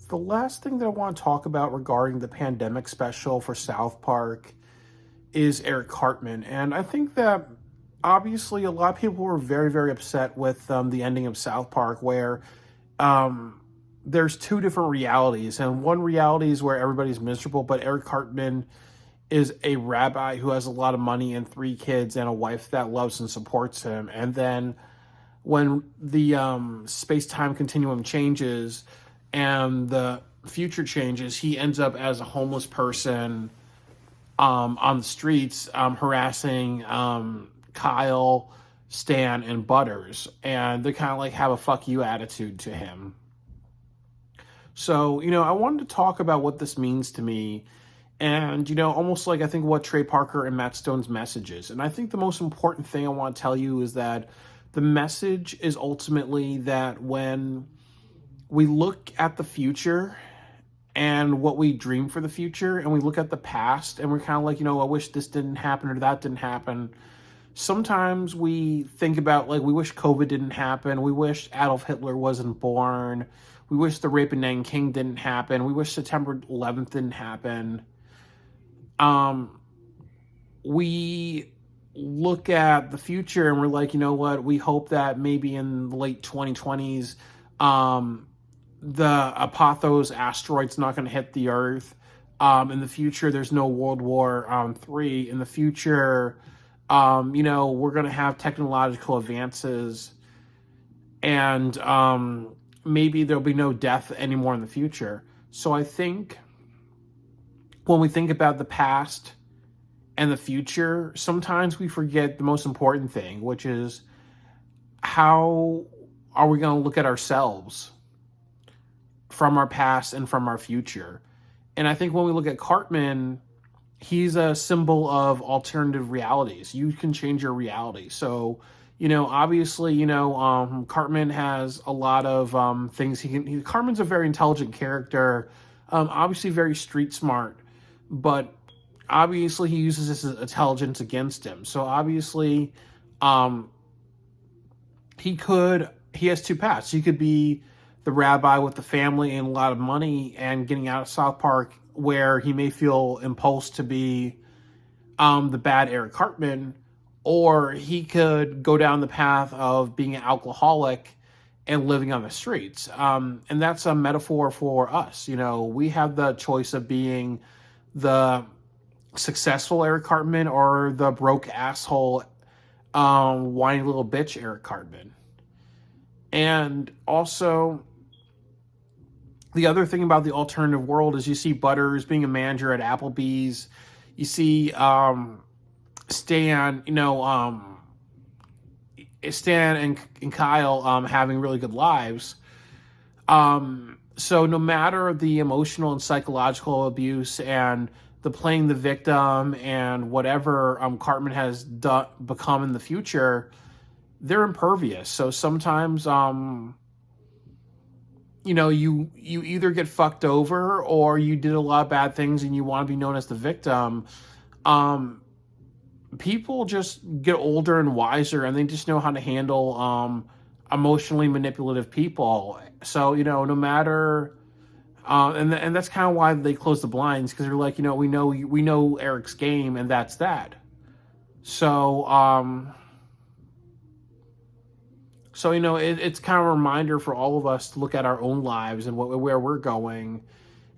The last thing that I want to talk about regarding the pandemic special for South Park is Eric Cartman. And I think that obviously a lot of people were very, very upset with the ending of South Park, where um, there's two different realities. And one reality is where everybody's miserable, but Eric Cartman is a rabbi who has a lot of money and three kids and a wife that loves and supports him. And then when the space time continuum changes and the future changes, he ends up as a homeless person on the streets, harassing Kyle, Stan, and Butters. And they kind of like have a fuck you attitude to him. So, I wanted to talk about what this means to me. And, almost like I think what Trey Parker and Matt Stone's message is. And I think the most important thing I want to tell you is that the message is ultimately that when we look at the future and what we dream for the future, and we look at the past and we're kind of like, I wish this didn't happen or that didn't happen. Sometimes we think about, like, we wish COVID didn't happen. We wish Adolf Hitler wasn't born. We wish the rape in Nanking didn't happen. We wish September 11th didn't happen. We look at the future and we're like, you know what? We hope that maybe in the late 2020s, the Apophis asteroid's not going to hit the Earth. In the future, there's no World War III. In the future, we're going to have technological advances, and maybe there'll be no death anymore in the future. So I think when we think about the past and the future, sometimes we forget the most important thing, which is how are we going to look at ourselves from our past and from our future. And I think when we look at Cartman, he's a symbol of alternative realities. You can change your reality. So, obviously, Cartman has a lot of things Cartman's a very intelligent character, obviously very street smart, but obviously he uses his intelligence against him. So obviously, he has two paths. He could be the rabbi with the family and a lot of money and getting out of South Park, where he may feel impulsed to be the bad Eric Cartman, or he could go down the path of being an alcoholic and living on the streets. And that's a metaphor for us. We have the choice of being the successful Eric Cartman or the broke asshole, whiny little bitch Eric Cartman. And also, the other thing about the alternative world is you see Butters being a manager at Applebee's. You see Stan, Stan and Kyle having really good lives. So no matter the emotional and psychological abuse and the playing the victim and whatever Cartman has become in the future, they're impervious. So sometimes, you either get fucked over or you did a lot of bad things and you want to be known as the victim. People just get older and wiser, and they just know how to handle emotionally manipulative people. So, no matter, and that's kind of why they close the blinds, because they're like, we know Eric's game, and that's that. So, it's kind of a reminder for all of us to look at our own lives and where we're going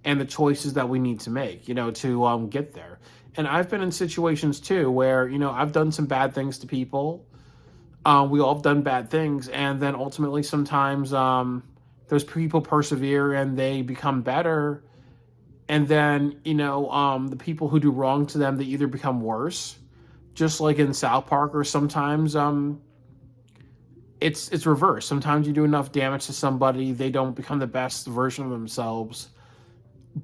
and the choices that we need to make, to get there. And I've been in situations too where, I've done some bad things to people. We all have done bad things. And then ultimately sometimes those people persevere and they become better. And then, the people who do wrong to them, they either become worse, just like in South Park, or sometimes it's reversed. Sometimes you do enough damage to somebody, they don't become the best version of themselves.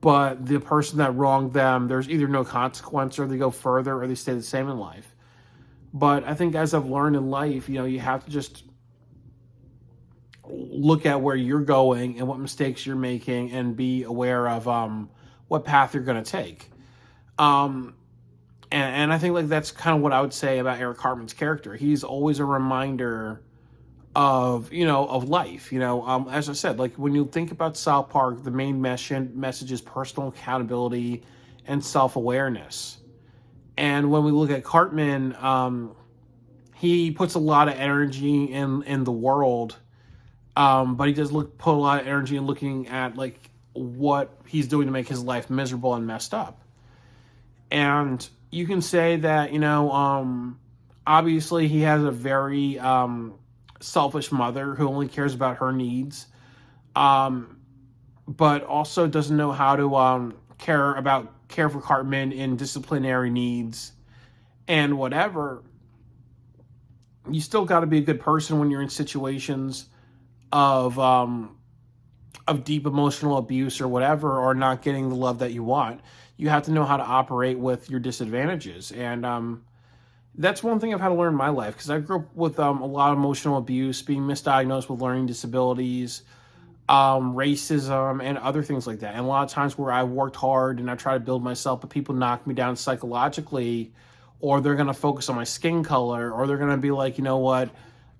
But the person that wronged them, there's either no consequence, or they go further, or they stay the same in life. But I think, as I've learned in life, you have to just look at where you're going and what mistakes you're making, and be aware of what path you're going to take. And I think, like, that's kind of what I would say about Eric Cartman's character. He's always a reminder of life. As I said, like when you think about South Park, the main message is personal accountability and self-awareness. And when we look at Cartman, he puts a lot of energy in the world, but he does put a lot of energy in looking at like what he's doing to make his life miserable and messed up. And you can say that obviously he has a very selfish mother who only cares about her needs, um, but also doesn't know how to care for Cartman in disciplinary needs and whatever. You still got to be a good person when you're in situations of deep emotional abuse or whatever, or not getting the love that you want. You have to know how to operate with your disadvantages, and that's one thing I've had to learn in my life, because I grew up with a lot of emotional abuse, being misdiagnosed with learning disabilities, racism, and other things like that. And a lot of times where I worked hard and I try to build myself, but people knock me down psychologically, or they're going to focus on my skin color, or they're going to be like, you know what,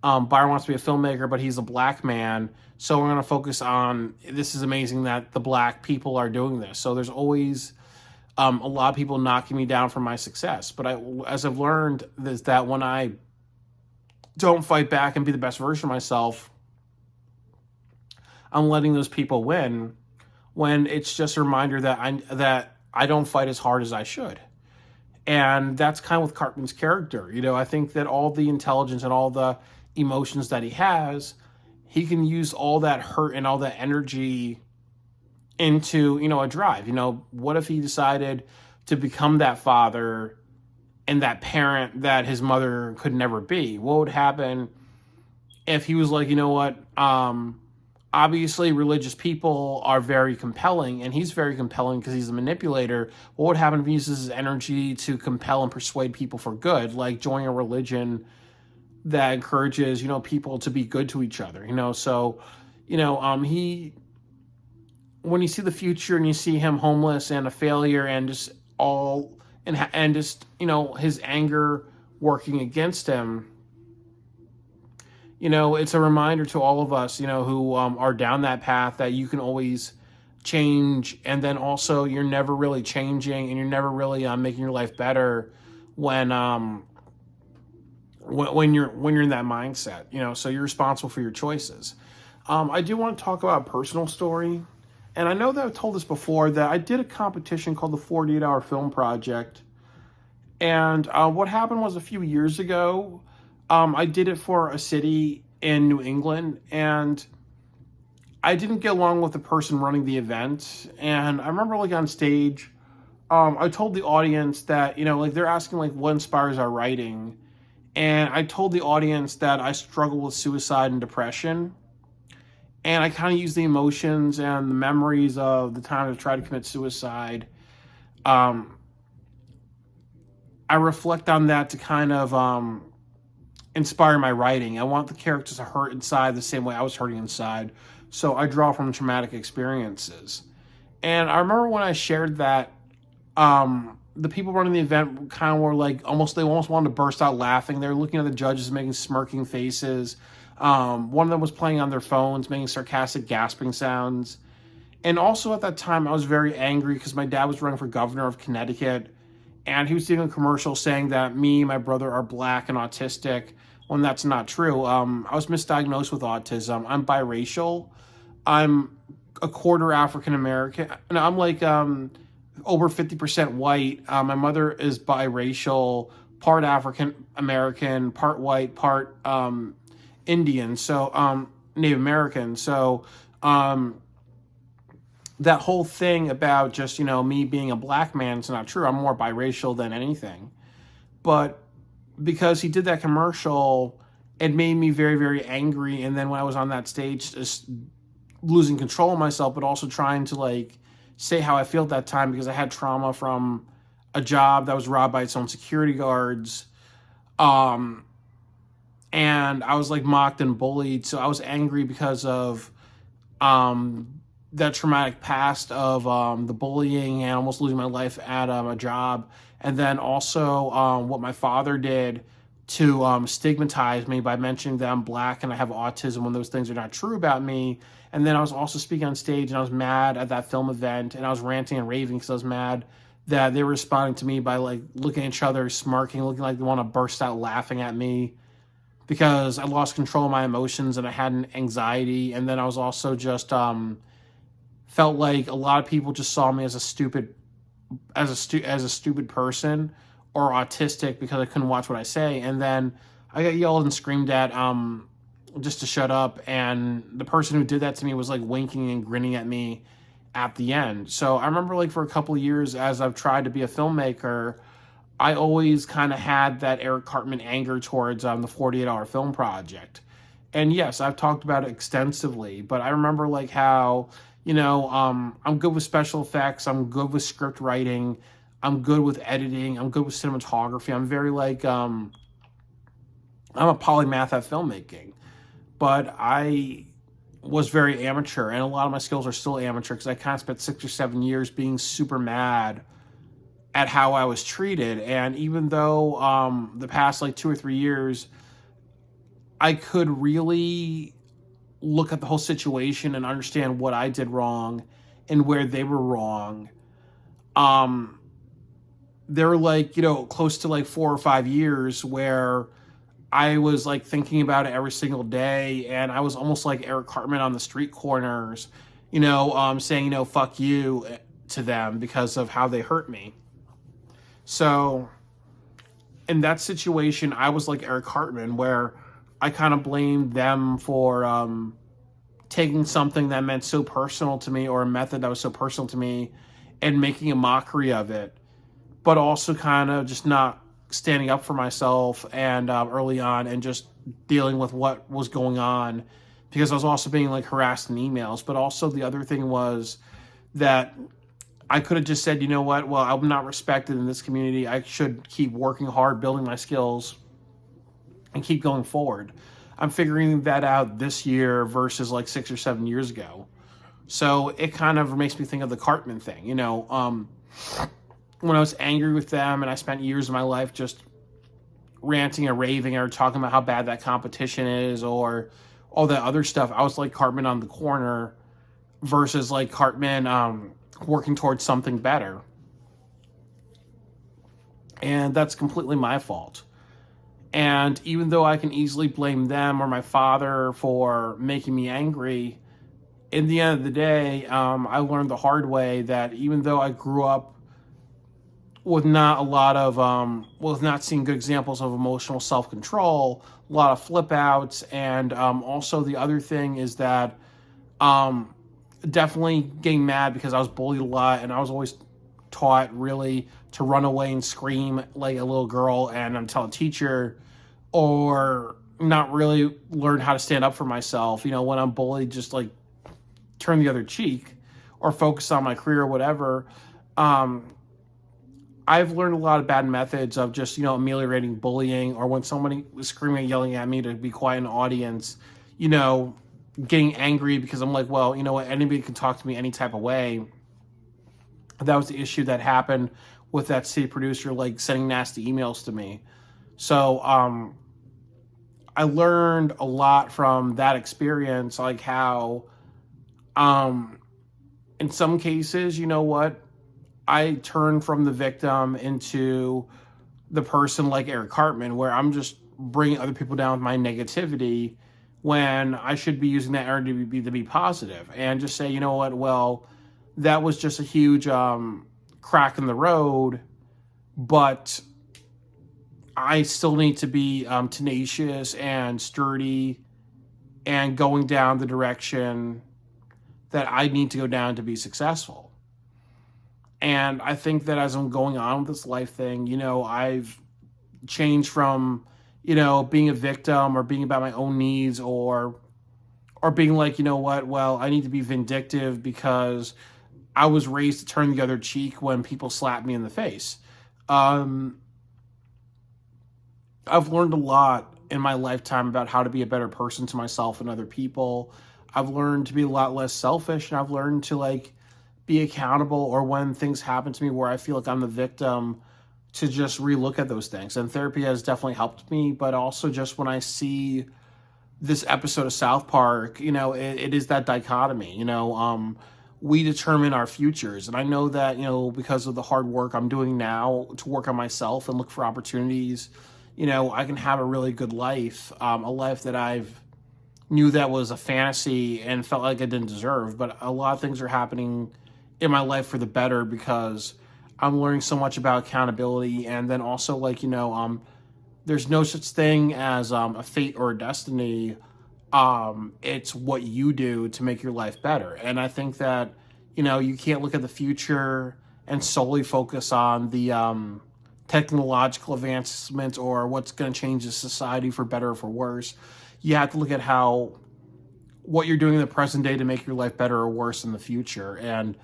Byron wants to be a filmmaker, but he's a black man, so we're going to focus on, this is amazing that the black people are doing this. So there's always a lot of people knocking me down from my success. But as I've learned, is that when I don't fight back and be the best version of myself, I'm letting those people win, when it's just a reminder that I don't fight as hard as I should. And that's kind of with Cartman's character. I think that all the intelligence and all the emotions that he has, he can use all that hurt and all that energy into, a drive. What if he decided to become that father and that parent that his mother could never be? What would happen if he was like, you know what, obviously religious people are very compelling, and he's very compelling because he's a manipulator. What would happen if he uses his energy to compel and persuade people for good, like joining a religion that encourages, people to be good to each other? So, he, when you see the future and you see him homeless and a failure and just his anger working against him, it's a reminder to all of us, who are down that path, that you can always change. And then also, you're never really changing, and you're never really making your life better when you're in that mindset. So you're responsible for your choices. I do want to talk about a personal story. And I know that I've told this before, that I did a competition called the 48-Hour Film Project. And what happened was, a few years ago, I did it for a city in New England, and I didn't get along with the person running the event. And I remember, like, on stage, I told the audience that, like, they're asking, like, what inspires our writing. And I told the audience that I struggle with suicide and depression. And I kind of use the emotions and the memories of the time I tried to commit suicide. I reflect on that to kind of inspire my writing. I want the characters to hurt inside the same way I was hurting inside. So I draw from traumatic experiences. And I remember when I shared that, the people running the event kind of were like, they almost wanted to burst out laughing. They were looking at the judges, making smirking faces. One of them was playing on their phones, making sarcastic gasping sounds. And also at that time, I was very angry because my dad was running for governor of Connecticut, and he was doing a commercial saying that me and my brother are black and autistic, when that's not true. I was misdiagnosed with autism. I'm biracial. I'm a quarter African American. And I'm like over 50% white. My mother is biracial, part African American, part white, part Indian, so Native American. So that whole thing about just, me being a black man, it's not true. I'm more biracial than anything. But because he did that commercial, it made me very, very angry. And then when I was on that stage, just losing control of myself, but also trying to, like, say how I feel at that time, because I had trauma from a job that was robbed by its own security guards. And I was, like, mocked and bullied. So I was angry because of that traumatic past of the bullying and almost losing my life at a job. And then also what my father did to stigmatize me by mentioning that I'm black and I have autism when those things are not true about me. And then I was also speaking on stage and I was mad at that film event and I was ranting and raving because I was mad that they were responding to me by like looking at each other, smirking, looking like they want to burst out laughing at me because I lost control of my emotions and I had an anxiety. And then I was also just felt like a lot of people just saw me as a stupid as a stupid person or autistic because I couldn't watch what I say. And then I got yelled and screamed at just to shut up. And the person who did that to me was like winking and grinning at me at the end. So I remember like for a couple of years as I've tried to be a filmmaker, I always kind of had that Eric Cartman anger towards the 48-hour film project. And yes, I've talked about it extensively, but I remember like how, I'm good with special effects, I'm good with script writing, I'm good with editing, I'm good with cinematography. I'm very like, I'm a polymath at filmmaking, but I was very amateur, and a lot of my skills are still amateur because I kind of spent 6 or 7 years being super mad at how I was treated. And even though the past like 2 or 3 years, I could really look at the whole situation and understand what I did wrong and where they were wrong. Um, there were like, close to like 4 or 5 years where I was like thinking about it every single day. And I was almost like Eric Cartman on the street corners, saying, fuck you to them because of how they hurt me. So in that situation, I was like Eric Cartman, where I kind of blamed them for taking something that meant so personal to me or a method that was so personal to me and making a mockery of it, but also kind of just not standing up for myself and early on and just dealing with what was going on because I was also being like harassed in emails. But also the other thing was that I could have just said, you know what, well, I'm not respected in this community. I should keep working hard, building my skills, and keep going forward. I'm figuring that out this year versus like 6 or 7 years ago. So it kind of makes me think of the Cartman thing, when I was angry with them and I spent years of my life just ranting and raving or talking about how bad that competition is or all that other stuff. I was like Cartman on the corner versus like Cartman working towards something better. And that's completely my fault. And even though I can easily blame them or my father for making me angry, in the end of the day, I learned the hard way that even though I grew up with not a lot of, with not seeing good examples of emotional self-control, a lot of flip outs, and also the other thing is that definitely getting mad because I was bullied a lot and I was always taught really to run away and scream like a little girl and tell a teacher, or not really learn how to stand up for myself. When I'm bullied, just like turn the other cheek or focus on my career or whatever. I've learned a lot of bad methods of just, ameliorating bullying, or when somebody was screaming and yelling at me to be quiet in the audience, getting angry because I'm like, well, you know what, anybody can talk to me any type of way. That was the issue that happened with that city producer, like sending nasty emails to me. So I learned a lot from that experience, like how in some cases, I turn from the victim into the person like Eric Cartman, where I'm just bringing other people down with my negativity when I should be using that energy to be positive and just say, you know what, well, that was just a huge crack in the road, but I still need to be tenacious and sturdy and going down the direction that I need to go down to be successful. And I think that as I'm going on with this life thing, I've changed from, being a victim or being about my own needs or being like, you know what, well, I need to be vindictive because I was raised to turn the other cheek when people slap me in the face. I've learned a lot in my lifetime about how to be a better person to myself and other people. I've learned to be a lot less selfish, and I've learned to like be accountable, or when things happen to me where I feel like I'm the victim, to just relook at those things. And therapy has definitely helped me, but also just when I see this episode of South Park, it is that dichotomy. We determine our futures, and I know that because of the hard work I'm doing now to work on myself and look for opportunities, I can have a really good life, a life that I've knew that was a fantasy and felt like I didn't deserve. But a lot of things are happening in my life for the better because I'm learning so much about accountability, and then also there's no such thing as a fate or a destiny. It's what you do to make your life better. And I think that, you can't look at the future and solely focus on the technological advancements or what's going to change the society for better or for worse. You have to look at what you're doing in the present day to make your life better or worse in the future. And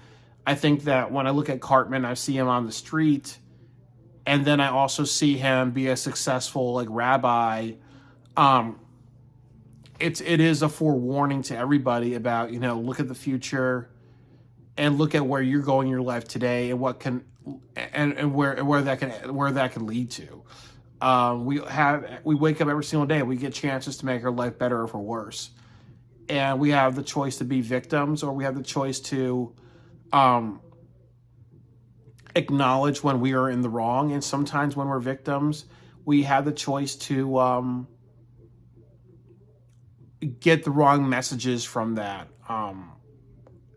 I think that when I look at Cartman, I see him on the street, and then I also see him be a successful rabbi. It is a forewarning to everybody about look at the future and look at where you're going in your life today and what can and where that can lead to. We wake up every single day. We get chances to make our life better or for worse, and we have the choice to be victims, or we have the choice to acknowledge when we are in the wrong. And sometimes when we're victims, we have the choice to get the wrong messages from that,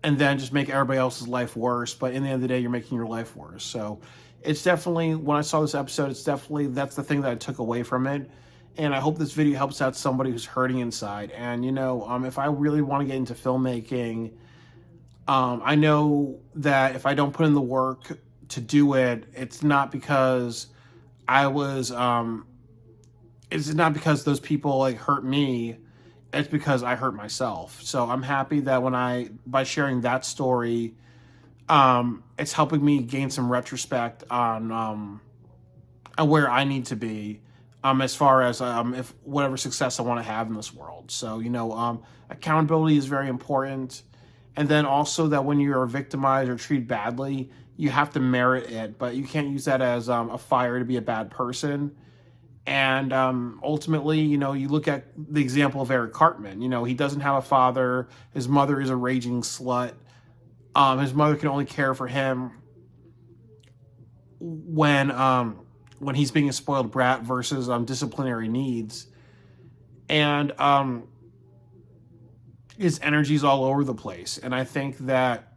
and then just make everybody else's life worse. But in the end of the day, you're making your life worse. So it's definitely, when I saw this episode, that's the thing that I took away from it. And I hope this video helps out somebody who's hurting inside. And if I really want to get into filmmaking, I know that if I don't put in the work to do it, it's not because it's not because those people hurt me. It's because I hurt myself. So I'm happy that by sharing that story, it's helping me gain some retrospect on where I need to be, as far as if whatever success I want to have in this world. So accountability is very important, and then also that when you are victimized or treated badly, you have to merit it, but you can't use that as a fire to be a bad person. And ultimately, you look at the example of Eric Cartman. He doesn't have a father. His mother is a raging slut. His mother can only care for him when he's being a spoiled brat versus disciplinary needs. And his energy's all over the place. And I think that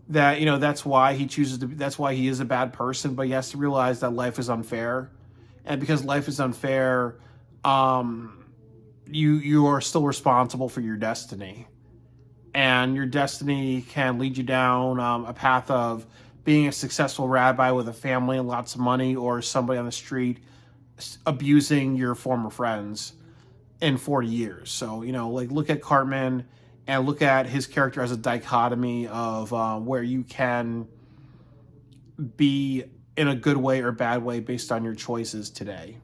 that's why that's why he is a bad person, but he has to realize that life is unfair. And because life is unfair, you are still responsible for your destiny. And your destiny can lead you down a path of being a successful rabbi with a family and lots of money, or somebody on the street abusing your former friends in 40 years. So, look at Cartman and look at his character as a dichotomy of where you can be in a good way or bad way based on your choices today.